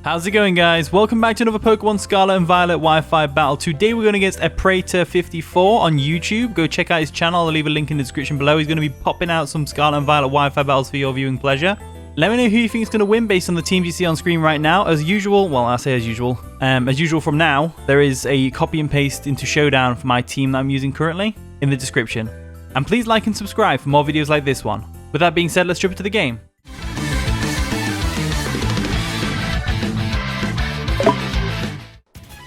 How's it going, guys? Welcome back to another Pokemon Scarlet and Violet Wi-Fi battle. Today we're going against a Protosynthesis on YouTube. Go check out his channel. I'll leave a link in the description below. He's going to be popping out some Scarlet and Violet Wi-Fi battles for your viewing pleasure. Let me know who you think is going to win based on the teams you see on screen right now. As usual, well, I say as usual from now, there is a copy and paste into Showdown for my team that I'm using currently in the description. And please like and subscribe for more videos like this one. With that being said, let's jump into the game.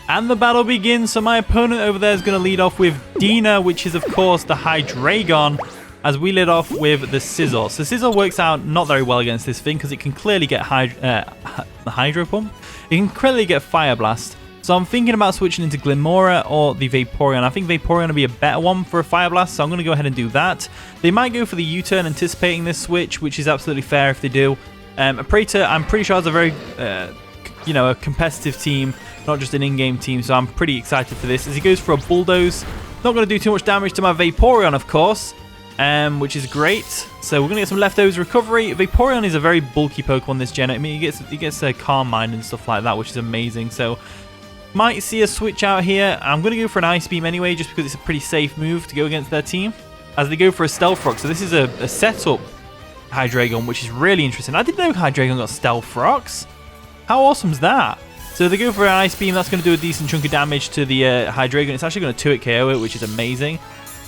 And the battle begins. So my opponent over there is going to lead off with Dina, which is of course the Hydreigon, as we lead off with the Scizor. So Scizor works out not very well against this thing because it can clearly get Hydro Pump. It can clearly get Fire Blast. So I'm thinking about switching into Glimmora or the Vaporeon. I think Vaporeon will be a better one for a Fire Blast, so I'm going to go ahead and do that. They might go for the U-turn anticipating this switch, which is absolutely fair if they do. Praetor, I'm pretty sure, is a very, a competitive team, not just an in-game team, so I'm pretty excited for this. As he goes for a Bulldoze, not going to do too much damage to my Vaporeon, of course, which is great. So we're going to get some Leftovers recovery. Vaporeon is a very bulky Pokemon this gen. I mean, he gets a Calm Mind and stuff like that, which is amazing. So might see a switch out here. I'm going to go for an Ice Beam anyway, just because it's a pretty safe move to go against their team, as they go for a Stealth Rock. So this is a setup Hydreigon, which is really interesting. I didn't know Hydreigon got Stealth Rocks. How awesome is that? So they go for an Ice Beam. That's going to do a decent chunk of damage to the Hydreigon. It's actually going to 2-hit KO it, which is amazing.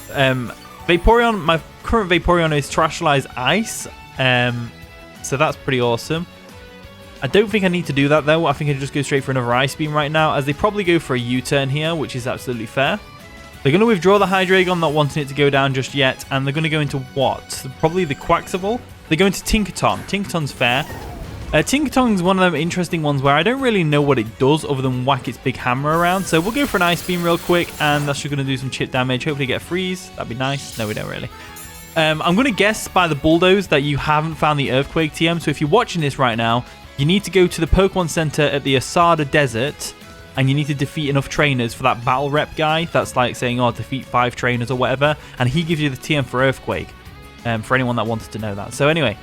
Vaporeon, my current Vaporeon is Terastallize Ice. So that's pretty awesome. I don't think I need to do that, though. I think I just go straight for another Ice Beam right now, as they probably go for a U-turn here, which is absolutely fair. They're going to withdraw the Hydreigon, not wanting it to go down just yet, and they're going to go into what? Probably the Quaxoval. They go into Tinkaton. Tinkaton's fair. Tinkaton's one of them interesting ones where I don't really know what it does other than whack its big hammer around. So we'll go for an Ice Beam real quick, and that's just going to do some chip damage. Hopefully get a Freeze. That'd be nice. No, we don't really. I'm going to guess by the Bulldoze that you haven't found the Earthquake TM. So if you're watching this right now, you need to go to the Pokemon Center at the Asada Desert, and you need to defeat enough trainers for that battle rep guy. That's like saying, oh, defeat 5 trainers or whatever. And he gives you the TM for Earthquake, for anyone that wanted to know that. So anyway,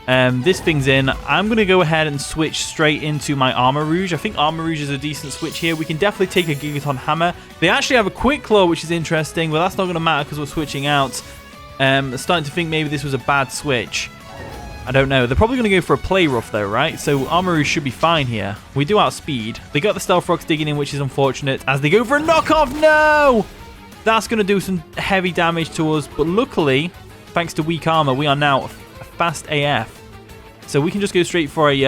this thing's in. I'm going to go ahead and switch straight into my Armarouge. I think Armarouge is a decent switch here. We can definitely take a Gigaton Hammer. They actually have a Quick Claw, which is interesting, but that's not going to matter because we're switching out. Starting to think maybe this was a bad switch. I don't know. They're probably going to go for a Play Rough, though, right? So Armarouge should be fine here. We do outspeed. They got the Stealth Rocks digging in, which is unfortunate, as they go for a knockoff. No! That's going to do some heavy damage to us, but luckily, thanks to weak armor, we are now fast AF. So we can just go straight for a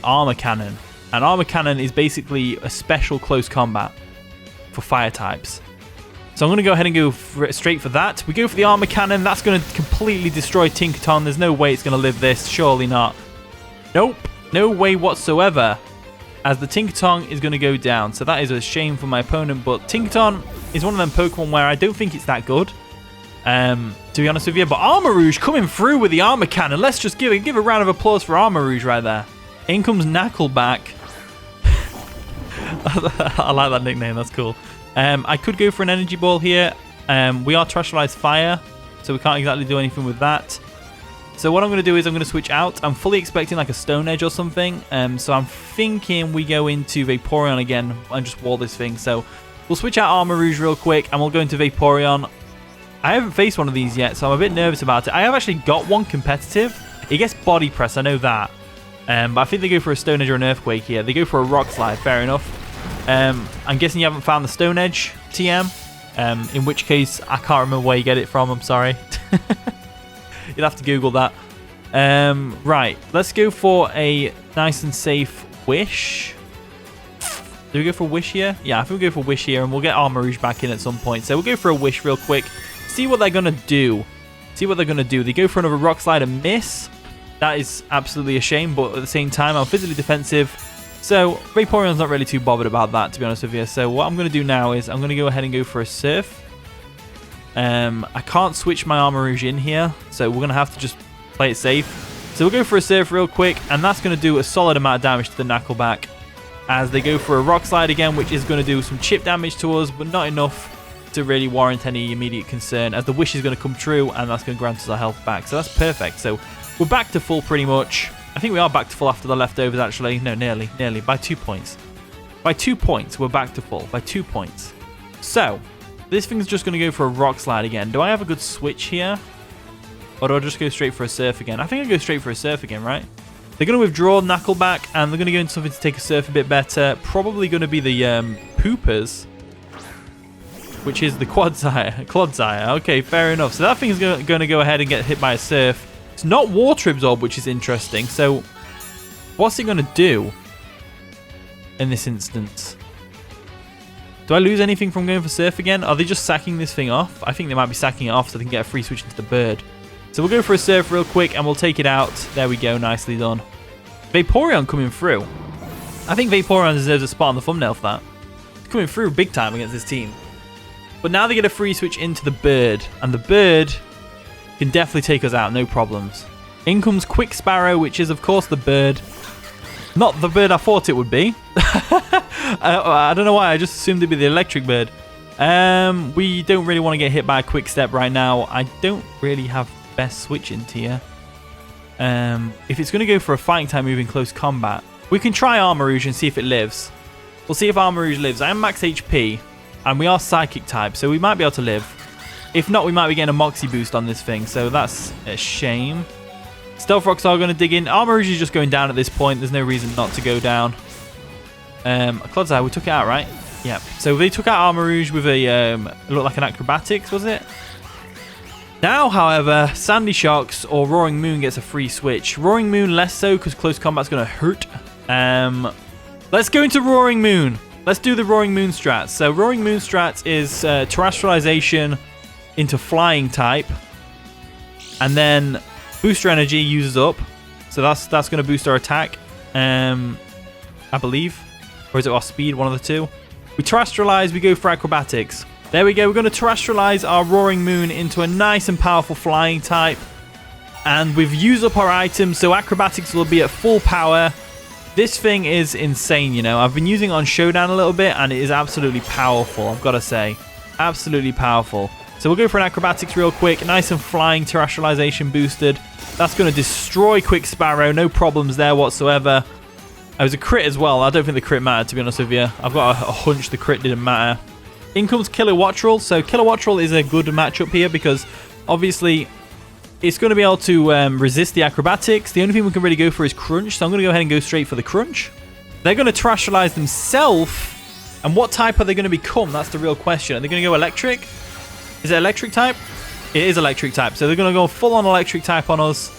Armor Cannon. An Armor Cannon is basically a special close combat for fire types. So I'm going to go ahead and go straight for that. We go for the Armor Cannon. That's going to completely destroy Tinkaton. There's no way it's going to live this. Surely not. Nope. No way whatsoever. As the Tinkaton is going to go down. So that is a shame for my opponent. But Tinkaton is one of them Pokemon where I don't think it's that good, to be honest with you. But Armarouge coming through with the Armor Cannon. Let's just give a round of applause for Armarouge right there. In comes Knuckleback. I like that nickname. That's cool. I could go for an Energy Ball here. We are Terastallize Fire, so we can't exactly do anything with that. So what I'm going to do is I'm going to switch out. I'm fully expecting like a Stone Edge or something. So I'm thinking we go into Vaporeon again and just wall this thing. So we'll switch out Armarouge real quick and we'll go into Vaporeon. I haven't faced one of these yet, so I'm a bit nervous about it. I have actually got one competitive. It gets Body Press, I know that. But I think they go for a Stone Edge or an Earthquake here. They go for a Rock Slide, fair enough. I'm guessing you haven't found the Stone Edge TM, in which case I can't remember where you get it from. I'm sorry. You'll have to Google that. Right, let's go for a nice and safe Wish. Do we go for a Wish here? Yeah, I think we'll go for a Wish here, and we'll get Armarouge back in at some point. So we'll go for a Wish real quick. See what they're going to do. They go for another Rock Slide and miss. That is absolutely a shame, but at the same time, I'm physically defensive. So Vaporeon's not really too bothered about that, to be honest with you. So what I'm going to do now is I'm going to go ahead and go for a Surf. I can't switch my Armarouge in here, so we're going to have to just play it safe. So we'll go for a Surf real quick, and that's going to do a solid amount of damage to the Knuckleback, as they go for a Rock Slide again, which is going to do some chip damage to us, but not enough to really warrant any immediate concern, as the Wish is going to come true, and that's going to grant us our health back. So that's perfect. So we're back to full pretty much. I think we are back to full after the leftovers, actually. No, nearly. By 2 points. By 2 points, we're back to full. By 2 points. So, this thing's just going to go for a Rock Slide again. Do I have a good switch here? Or do I just go straight for a Surf again? I think I go straight for a Surf again, right? They're going to withdraw Knuckleback, and they're going to go into something to take a Surf a bit better. Probably going to be the Poopers, which is the Clodsire. Okay, fair enough. So that thing's going to go ahead and get hit by a Surf. It's not Water Absorb, which is interesting. So, what's it going to do in this instance? Do I lose anything from going for Surf again? Are they just sacking this thing off? I think they might be sacking it off so they can get a free switch into the bird. So we'll go for a Surf real quick and we'll take it out. There we go, nicely done. Vaporeon coming through. I think Vaporeon deserves a spot on the thumbnail for that. It's coming through big time against this team. But now they get a free switch into the bird. And the bird can definitely take us out, no problems. In comes Quick Sparrow, which is of course the bird. Not the bird I thought it would be. I don't know why, I just assumed it'd be the electric bird. We don't really want to get hit by a Quick Step right now. I don't really have best switch into here. If it's going to go for a fighting type move in close combat, we can try Armarouge and see if it lives. We'll see if Armarouge lives. I am max HP, and we are Psychic type, so we might be able to live. If not, we might be getting a Moxie boost on this thing, so that's a shame. Stealth Rocks are going to dig in. Armarouge is just going down at this point. There's no reason not to go down. Clodsire, we took it out, right? Yeah. So they took out Armarouge with a, it looked like an Acrobatics, was it? Now, however, Sandy Shocks or Roaring Moon gets a free switch. Roaring Moon less so because close combat's going to hurt. Let's go into Roaring Moon. Let's do the Roaring Moon strats. So Roaring Moon strats is Terrestrialization into Flying type. And then Booster Energy uses up. So that's going to boost our attack, I believe. Or is it our speed? One of the two. We Terrestrialize, we go for Acrobatics. There we go. We're going to Terrestrialize our Roaring Moon into a nice and powerful Flying type. And we've used up our items, so Acrobatics will be at full power. This thing is insane, you know. I've been using it on Showdown a little bit, and it is absolutely powerful, I've got to say. Absolutely powerful. So we'll go for an Acrobatics real quick. Nice and Flying, Terrestrialization boosted. That's going to destroy Quick Sparrow. No problems there whatsoever. It was a crit as well. I don't think the crit mattered, to be honest with you. I've got a hunch the crit didn't matter. In comes Kilowattrel. So Kilowattrel is a good matchup here because obviously it's going to be able to resist the Acrobatics. The only thing we can really go for is Crunch. So I'm going to go ahead and go straight for the Crunch. They're going to Terrestrialize themselves. And what type are they going to become? That's the real question. Are they going to go Electric? Is it Electric type? It is Electric type. So they're going to go full on Electric type on us,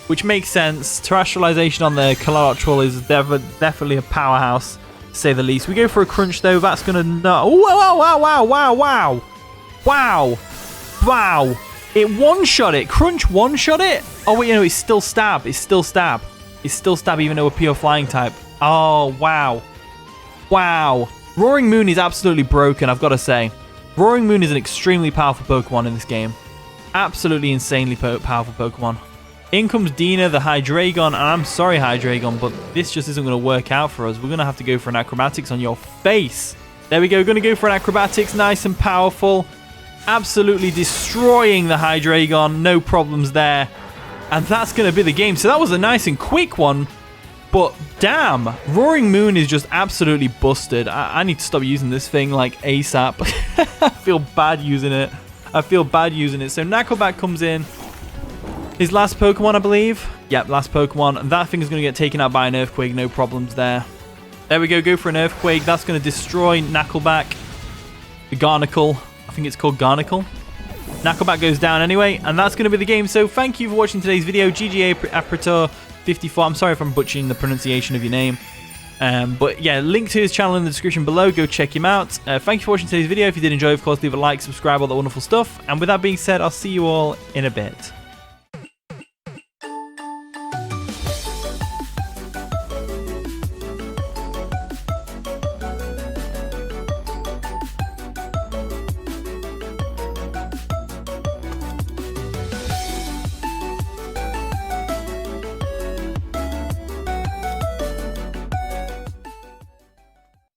which makes sense. Terrestrialization on the Kilowattrel is definitely a powerhouse, to say the least. We go for a Crunch, though. That's going to... No. Wow. It one-shot it. Crunch one-shot it? Oh, wait, you know, it's still Stab. It's still Stab. It's still Stab, even though we're pure Flying type. Oh, wow. Wow. Roaring Moon is absolutely broken, I've got to say. Roaring Moon is an extremely powerful Pokemon in this game. Absolutely insanely powerful Pokemon. In comes Dina, the Hydreigon, and I'm sorry, Hydreigon, but this just isn't going to work out for us. We're going to have to go for an Acrobatics on your face. There we go. We're going to go for an Acrobatics, nice and powerful. Absolutely destroying the Hydreigon. No problems there. And that's going to be the game. So that was a nice and quick one. But damn, Roaring Moon is just absolutely busted. I need to stop using this thing like ASAP. I feel bad using it. So Knuckleback comes in. His last Pokemon, I believe. Yep, last Pokemon. And that thing is going to get taken out by an Earthquake. No problems there. There we go. Go for an Earthquake. That's going to destroy Knuckleback. The Garnacle. I think it's called Garnacle. Knuckleback goes down anyway. And that's going to be the game. So thank you for watching today's video. GGA Aprator 54. I'm sorry if I'm butchering the pronunciation of your name. But yeah, link to his channel in the description below. Go check him out. Thank you for watching today's video. If you did enjoy, of course, leave a like, subscribe, all that wonderful stuff. And with that being said, I'll see you all in a bit.